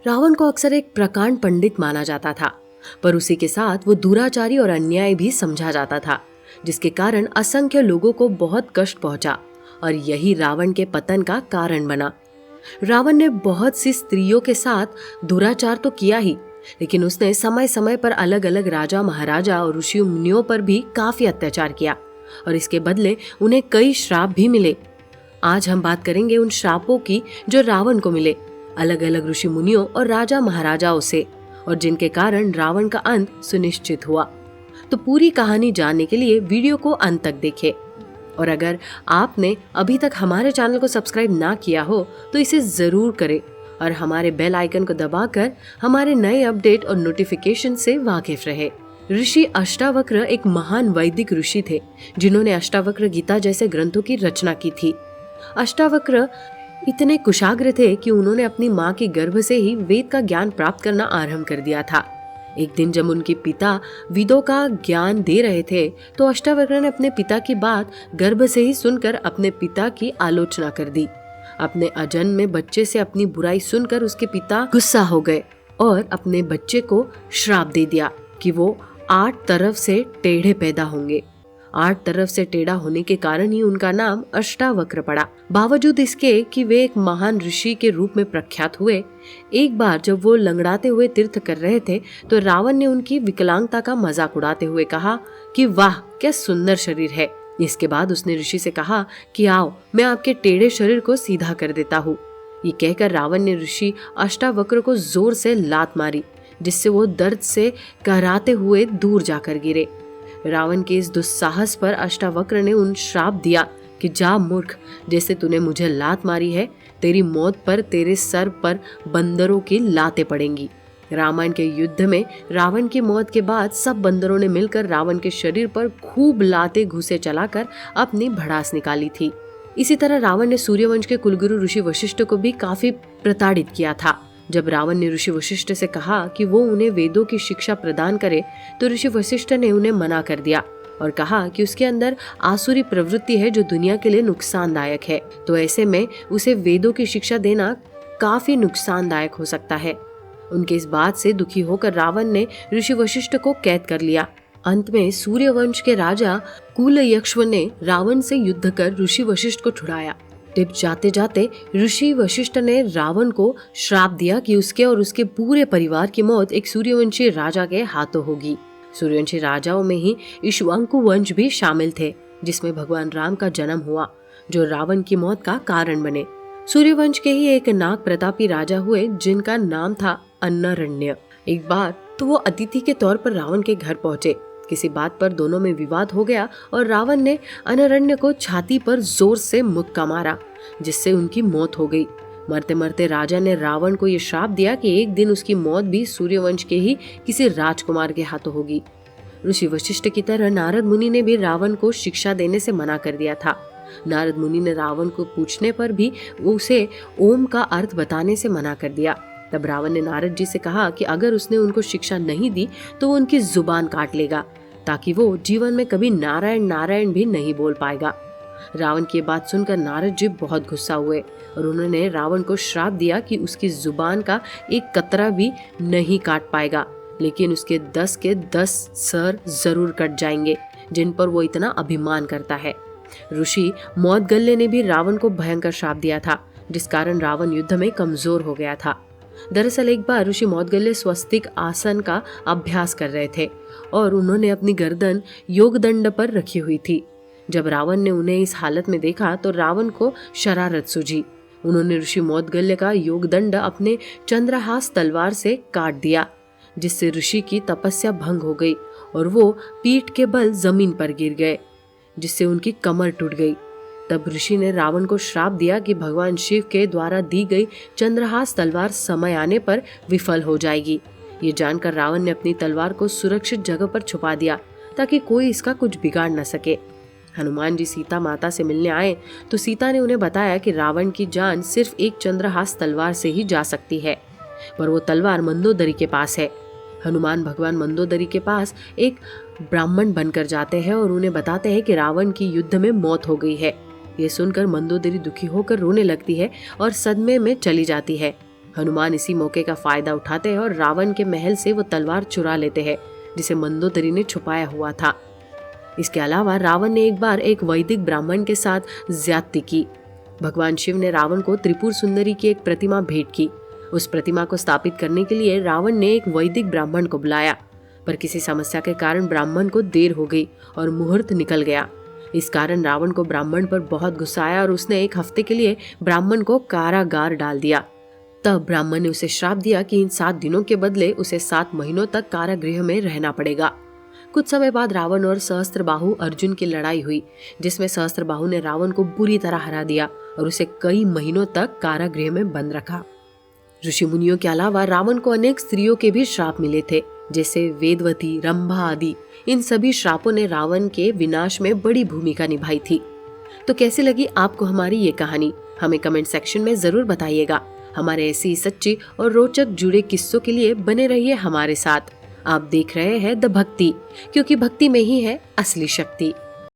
रावण को अक्सर एक प्रकांड पंडित माना जाता था, पर उसी के साथ वो दुराचारी और अन्याय भी समझा जाता था, जिसके कारण असंख्य लोगों को बहुत कष्ट पहुंचा और यही रावण के पतन का कारण बना। रावण ने बहुत सी स्त्रियों के साथ दुराचार तो किया ही, लेकिन उसने समय समय पर अलग अलग राजा महाराजा और ऋषि मुनियों पर भी काफी अत्याचार किया और इसके बदले उन्हें कई श्राप भी मिले। आज हम बात करेंगे उन श्रापों की जो रावण को मिले, अलग अलग ऋषि मुनियों और राजा महाराजाओं से, और जिनके कारण रावण का अंत सुनिश्चित हुआ। तो पूरी कहानी जानने के लिए वीडियो को अंत तक देखें। और अगर आपने अभी तक हमारे चैनल को सब्सक्राइब ना किया हो तो इसे जरूर करें और हमारे बेल आइकन को दबाकर हमारे नए अपडेट और नोटिफिकेशन से वाकिफ रहे। ऋषि अष्टावक्र एक महान वैदिक ऋषि थे जिन्होंने अष्टावक्र गीता जैसे ग्रंथों की रचना की थी। अष्टावक्र इतने कुशाग्र थे कि उन्होंने अपनी माँ के गर्भ से ही वेद का ज्ञान प्राप्त करना आरंभ कर दिया था। एक दिन जब उनके पिता वेदों का ज्ञान दे रहे थे तो अष्टावक्र ने अपने पिता की बात गर्भ से ही सुनकर अपने पिता की आलोचना कर दी। अपने अजन्मे बच्चे से अपनी बुराई सुनकर उसके पिता गुस्सा हो गए और अपने बच्चे को श्राप दे दिया कि वो 8 तरफ से टेढ़े पैदा होंगे। 8 तरफ से टेढ़ा होने के कारण ही उनका नाम अष्टावक्र पड़ा। बावजूद इसके कि वे एक महान ऋषि के रूप में प्रख्यात हुए, एक बार जब वो लंगड़ाते हुए तीर्थ कर रहे थे तो रावण ने उनकी विकलांगता का मजाक उड़ाते हुए कहा कि वाह क्या सुंदर शरीर है। इसके बाद उसने ऋषि से कहा कि आओ मैं आपके टेढ़े शरीर को सीधा कर देता हूँ। ये कहकर रावण ने ऋषि अष्टावक्र को जोर से लात मारी, जिससे वो दर्द से कहराते हुए दूर जाकर गिरे। रावण के इस दुस्साहस पर अष्टावक्र ने उन श्राप दिया कि जा मूर्ख, जैसे तूने मुझे लात मारी है, तेरी मौत पर तेरे सर पर बंदरों की लातें पड़ेंगी। रामायण के युद्ध में रावण की मौत के बाद सब बंदरों ने मिलकर रावण के शरीर पर खूब लातें घूंसे चलाकर अपनी भड़ास निकाली थी। इसी तरह रावण ने सूर्यवंश के कुलगुरु ऋषि वशिष्ठ को भी काफी प्रताड़ित किया था। जब रावण ने ऋषि वशिष्ठ से कहा कि वो उन्हें वेदों की शिक्षा प्रदान करे तो ऋषि वशिष्ठ ने उन्हें मना कर दिया और कहा कि उसके अंदर आसुरी प्रवृत्ति है जो दुनिया के लिए नुकसानदायक है, तो ऐसे में उसे वेदों की शिक्षा देना काफी नुकसानदायक हो सकता है। उनके इस बात से दुखी होकर रावण ने ऋषि वशिष्ठ को कैद कर लिया। अंत में सूर्यवंश के राजा कुलयक्ष्व ने रावण से युद्ध कर ऋषि वशिष्ठ को छुड़ाया। टिप जाते जाते ऋषि वशिष्ठ ने रावण को श्राप दिया कि उसके और उसके पूरे परिवार की मौत एक सूर्यवंशी राजा के हाथों होगी। सूर्यवंशी राजाओं में ही इक्ष्वाकु वंश भी शामिल थे, जिसमें भगवान राम का जन्म हुआ, जो रावण की मौत का कारण बने। सूर्यवंश के ही एक नाग प्रतापी राजा हुए जिनका नाम था अन्नरण्य। एक बार तो वो अतिथि के तौर पर रावण के घर पहुंचे। किसी बात पर दोनों में विवाद हो गया और रावण ने अन्नरण्य को छाती पर जोर से मुक्का मारा, जिससे उनकी मौत हो गई। मरते मरते राजा ने रावण को ये श्राप दिया कि एक दिन उसकी मौत भी सूर्यवंश के ही किसी राजकुमार के हाथों होगी। ऋषि वशिष्ठ की तरह नारद मुनि ने भी रावण को शिक्षा देने से मना कर दिया था। नारद मुनि ने रावण को पूछने पर भी उसे ओम का अर्थ बताने से मना कर दिया। तब रावण ने नारद जी से कहा कि अगर उसने उनको शिक्षा नहीं दी तो वो उनकी जुबान काट लेगा, ताकि वो जीवन में कभी नारायण नारायण भी नहीं बोल पाएगा। रावण की बात सुनकर नारद जी बहुत गुस्सा हुए और उन्होंने रावण को श्राप दिया कि उसकी जुबान का एक कतरा भी नहीं काट पाएगा, लेकिन उसके 10 के 10 सर जरूर कट जाएंगे जिन पर वो इतना अभिमान करता है। ऋषि मौदगल्य ने भी रावण को भयंकर श्राप दिया था, जिस कारण रावण युद्ध में कमजोर हो गया था। दरअसल एक बार ऋषि मौदगल्य स्वस्तिक आसन का अभ्यास कर रहे थे और उन्होंने अपनी गर्दन योगदंड पर रखी हुई थी। जब रावण ने उन्हें इस हालत में देखा तो रावण को शरारत सूझी। उन्होंने ऋषि मौदगल्य का योगदंड अपने चंद्रहास तलवार से काट दिया, जिससे ऋषि की तपस्या भंग हो गई और वो पीठ के बल जमीन पर गिर गए, जिससे उनकी कमर टूट गई। तब ऋषि ने रावण को श्राप दिया कि भगवान शिव के द्वारा दी गई चंद्रहास तलवार समय आने पर विफल हो जाएगी। ये जानकर रावण ने अपनी तलवार को सुरक्षित जगह पर छुपा दिया ताकि कोई इसका कुछ बिगाड़ न सके। हनुमान जी सीता माता से मिलने आए तो सीता ने उन्हें बताया कि रावण की जान सिर्फ एक चंद्रहास तलवार से ही जा सकती है, पर वो तलवार मंदोदरी के पास है। हनुमान भगवान मंदोदरी के पास एक ब्राह्मण बनकर जाते हैं और उन्हें बताते हैं कि रावण की युद्ध में मौत हो गई है। ये सुनकर मंदोदरी दुखी होकर रोने लगती है और सदमे में चली जाती है। हनुमान इसी मौके का फायदा उठाते हैं और रावण के महल से वो तलवार चुरा लेते हैं जिसे मंदोदरी ने छुपाया हुआ था। इसके अलावा रावण ने एक बार एक वैदिक ब्राह्मण के साथ ज्यादती की। भगवान शिव ने रावण को त्रिपुर सुंदरी की एक प्रतिमा भेंट की। उस प्रतिमा को स्थापित करने के लिए रावण ने एक वैदिक ब्राह्मण को बुलाया, पर किसी समस्या के कारण ब्राह्मण को देर हो गई और मुहूर्त निकल गया। इस कारण रावण को ब्राह्मण पर बहुत गुस्सा आया और उसने 1 हफ्ते के लिए ब्राह्मण को कारागार डाल दिया। तब ब्राह्मण ने उसे श्राप दिया कि इन 7 दिनों के बदले उसे 7 महीनों तक कारागृह में रहना पड़ेगा। कुछ समय बाद रावण और सहस्त्रबाहु अर्जुन की लड़ाई हुई, जिसमें सहस्त्रबाहु ने रावण को बुरी तरह हरा दिया और उसे कई महीनों तक कारागृह में बंद रखा। ऋषि मुनियों के अलावा रावण को अनेक स्त्रियों के भी श्राप मिले थे, जैसे वेदवती, रंभा आदि। इन सभी श्रापों ने रावण के विनाश में बड़ी भूमिका निभाई थी। तो कैसी लगी आपको हमारी ये कहानी? हमें कमेंट सेक्शन में जरूर बताइएगा। हमारे ऐसी सच्ची और रोचक जुड़े किस्सों के लिए बने रहिए हमारे साथ। आप देख रहे हैं द भक्ति, क्योंकि भक्ति में ही है असली शक्ति।